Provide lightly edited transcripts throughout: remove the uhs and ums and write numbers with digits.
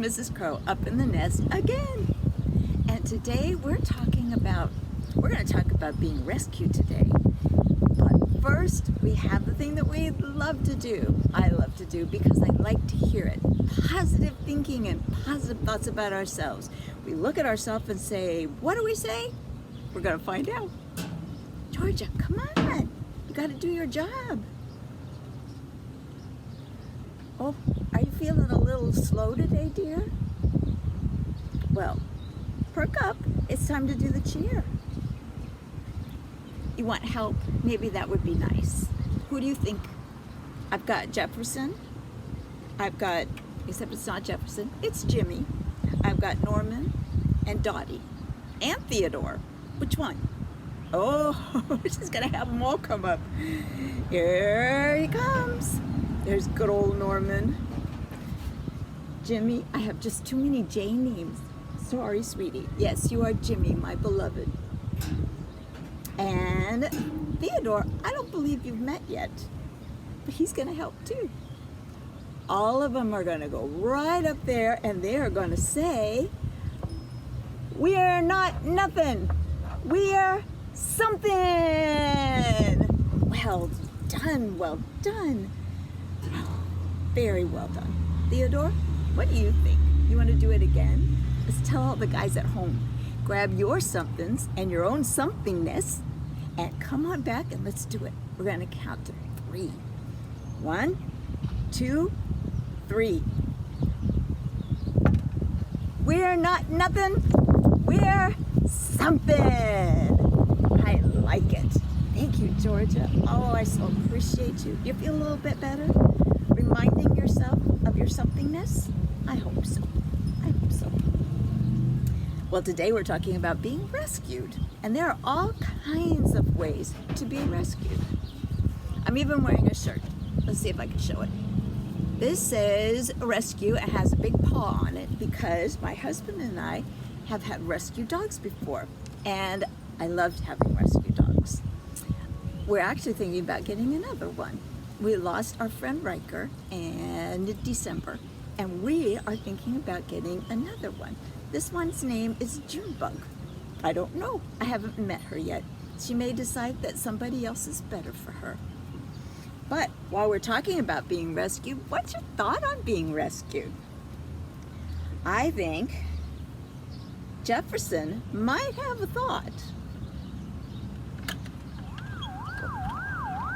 Mrs. Crow up in the nest again. And today we're going to talk about being rescued today. But first, we have the thing that we love to do. I love to do because I like to hear it. Positive thinking and positive thoughts about ourselves. We look at ourselves and say, what do we say? We're going to find out. Georgia, come on. You got to do your job. Oh, are you feeling a little slow today, dear? Well, perk up. It's time to do the cheer. You want help? Maybe that would be nice. Who do you think? I've got Jefferson. Except it's not Jefferson, it's Jimmy. I've got Norman and Dottie and Theodore. Which one? Oh, she's gonna have them all come up. Here he comes. There's good old Norman. Jimmy, I have just too many J names. Sorry, sweetie. Yes, you are Jimmy, my beloved. And Theodore, I don't believe you've met yet, but he's gonna help too. All of them are gonna go right up there and they are gonna say, we are not nothing. We are something. Well done, well done. Very well done. Theodore, what do you think? You want to do it again? Let's tell all the guys at home. Grab your somethings and your own somethingness and come on back and let's do it. We're going to count to 3. 1, 2, 3. We're not nothing. We're something. I like it. Thank you, Georgia. Oh, I so appreciate you. You feel a little bit better? Reminding yourself of your somethingness? I hope so. I hope so. Well, today we're talking about being rescued. And there are all kinds of ways to be rescued. I'm even wearing a shirt. Let's see if I can show it. This says rescue. It has a big paw on it because my husband and I have had rescue dogs before. And I loved having rescue dogs. We're actually thinking about getting another one. We lost our friend Riker in December, and we are thinking about getting another one. This one's name is Junebug. I don't know. I haven't met her yet. She may decide that somebody else is better for her. But while we're talking about being rescued, what's your thought on being rescued? I think Jefferson might have a thought.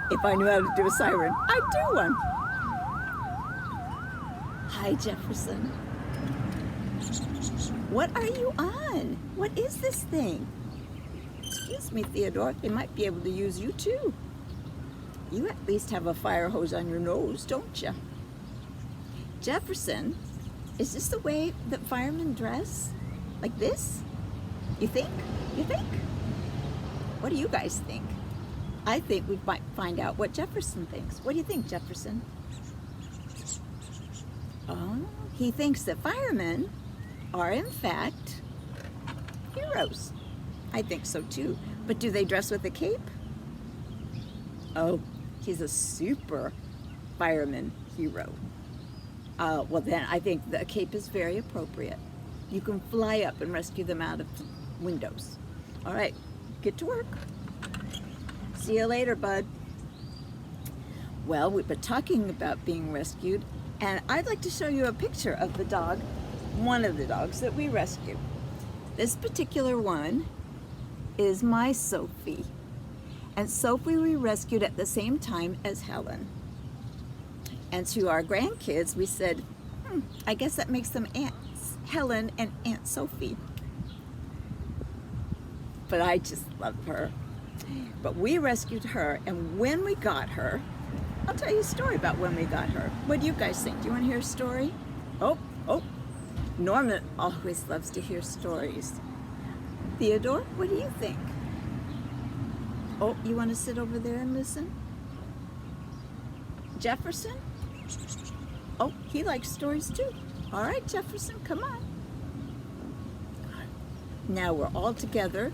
If I knew how to do a siren, I'd do one. Hi, Jefferson. What are you on? What is this thing? Excuse me, Theodore. They might be able to use you too. You at least have a fire hose on your nose, don't you? Jefferson, is this the way that firemen dress? Like this? You think? You think? What do you guys think? I think we might find out what Jefferson thinks. What do you think, Jefferson? Oh, he thinks that firemen are in fact heroes. I think so too. But do they dress with a cape? Oh, he's a super fireman hero. Well then, I think the cape is very appropriate. You can fly up and rescue them out of windows. All right, get to work. See you later, bud. Well, we've been talking about being rescued, and I'd like to show you a picture of the dog, one of the dogs that we rescued. This particular one is my Sophie. And Sophie we rescued at the same time as Helen. And to our grandkids, we said, I guess that makes them Aunts Helen and Aunt Sophie. But I just love her. But we rescued her, and when we got her, I'll tell you a story about when we got her. What do you guys think? Do you want to hear a story? Oh, Norman always loves to hear stories. Theodore, what do you think? Oh, you want to sit over there and listen? Jefferson? Oh, he likes stories too. All right, Jefferson, come on. Now we're all together.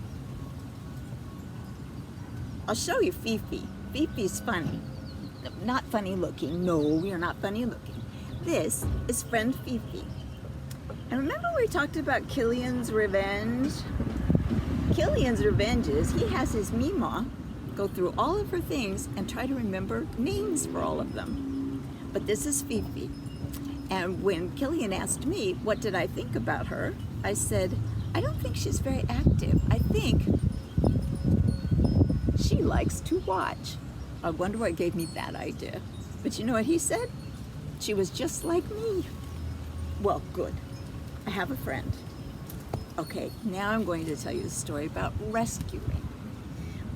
I'll show you Fifi. Fifi's funny. Not funny looking. No, you're not funny looking. This is friend Fifi. And remember we talked about Killian's revenge? Killian's revenge is he has his Meemaw go through all of her things and try to remember names for all of them. But this is Fifi. And when Killian asked me, what did I think about her? I said, I don't think she's very active. I think she likes to watch. I wonder what gave me that idea. But you know what he said? She was just like me. Well, good. I have a friend. Okay, now I'm going to tell you the story about rescuing.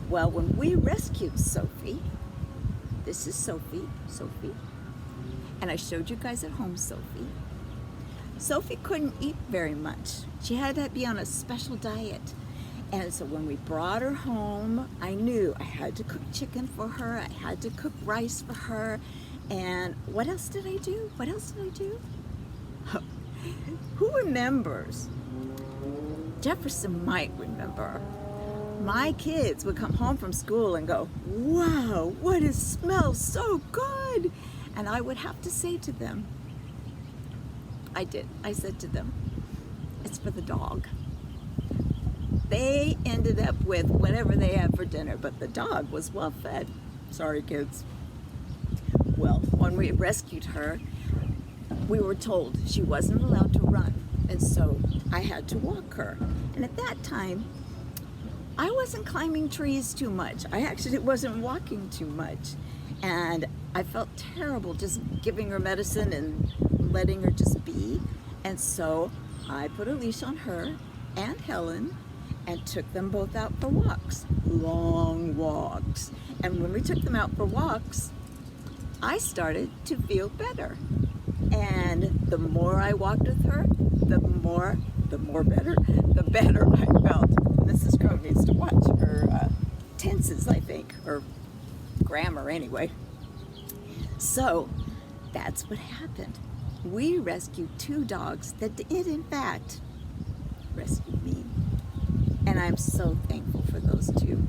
Well, when we rescued Sophie, this is Sophie, and I showed you guys at home Sophie. Sophie couldn't eat very much. She had to be on a special diet. And so when we brought her home, I knew I had to cook chicken for her, I had to cook rice for her, and what else did I do? Who remembers? Jefferson might remember. My kids would come home from school and go, wow, what it smells so good. And I would have to say to them, I said to them, it's for the dog. They ended up with whatever they had for dinner, but the dog was well fed. Sorry, kids. Well, when we rescued her, we were told she wasn't allowed to run. And so I had to walk her. And at that time, I wasn't climbing trees too much. I actually wasn't walking too much. And I felt terrible just giving her medicine and letting her just be. And so I put a leash on her and Helen and took them both out for walks, long walks. And when we took them out for walks, I started to feel better. And the more I walked with her, the better I felt. Mrs. Crow needs to watch her tenses, I think, or grammar anyway. So that's what happened. We rescued 2 dogs that did, in fact, rescue me. And I'm so thankful for those 2.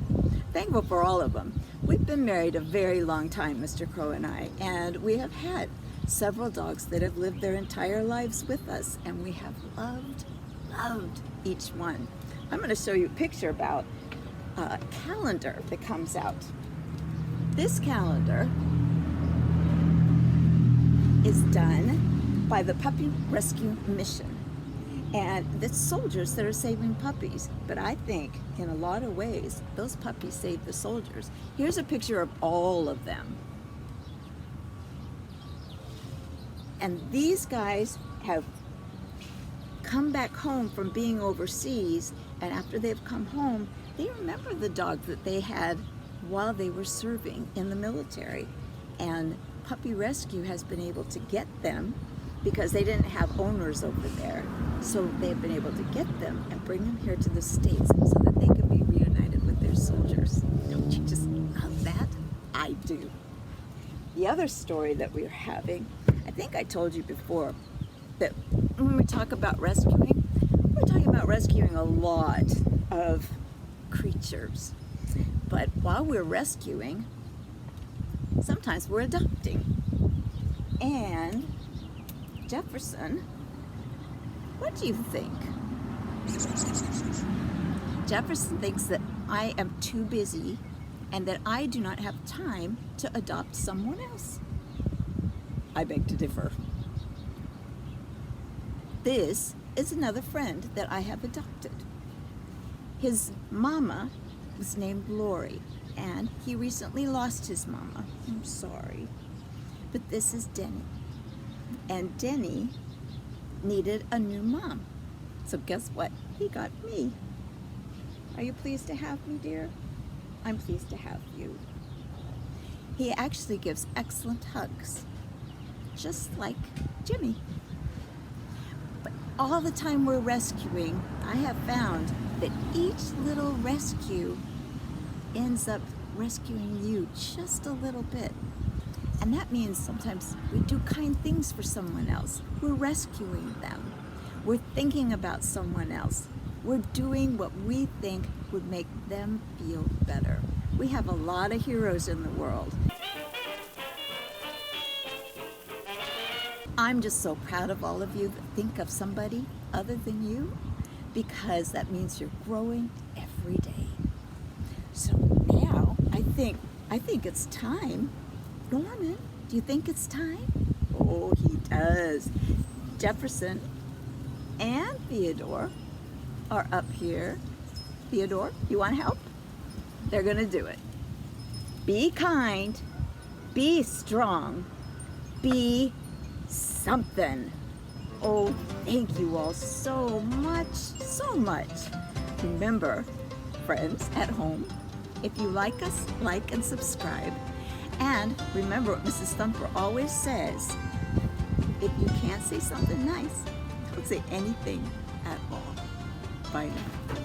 Thankful for all of them. We've been married a very long time, Mr. Crow and I, and we have had several dogs that have lived their entire lives with us, and we have loved each one. I'm going to show you a picture about a calendar that comes out. This calendar is done by the Puppy Rescue Mission. And it's soldiers that are saving puppies. But I think in a lot of ways, those puppies save the soldiers. Here's a picture of all of them. And these guys have come back home from being overseas, and after they've come home, they remember the dog that they had while they were serving in the military. And Puppy Rescue has been able to get them because they didn't have owners over there. So they've been able to get them and bring them here to the States so that they can be reunited with their soldiers. Don't you just love that? I do. The other story that we're having, I think I told you before, that when we talk about rescuing, we're talking about rescuing a lot of creatures. But while we're rescuing, sometimes we're adopting. And Jefferson, what do you think? Jefferson thinks that I am too busy and that I do not have time to adopt someone else. I beg to differ. This is another friend that I have adopted. His mama was named Lori, and he recently lost his mama. I'm sorry. But this is Denny. And Denny needed a new mom. So guess what? He got me. Are you pleased to have me, dear? I'm pleased to have you. He actually gives excellent hugs, just like Jimmy. But all the time we're rescuing, I have found that each little rescue ends up rescuing you just a little bit. And that means sometimes we do kind things for someone else. We're rescuing them. We're thinking about someone else. We're doing what we think would make them feel better. We have a lot of heroes in the world. I'm just so proud of all of you that think of somebody other than you, because that means you're growing every day. So now I think it's time. Norman, do you think it's time? Oh, he does. Jefferson and Theodore are up here. Theodore, you want help? They're gonna do it. Be kind, be strong, be something. Oh, thank you all so much, so much. Remember, friends at home, if you like us, like and subscribe. And remember what Mrs. Thumper always says, if you can't say something nice, don't say anything at all. Bye now.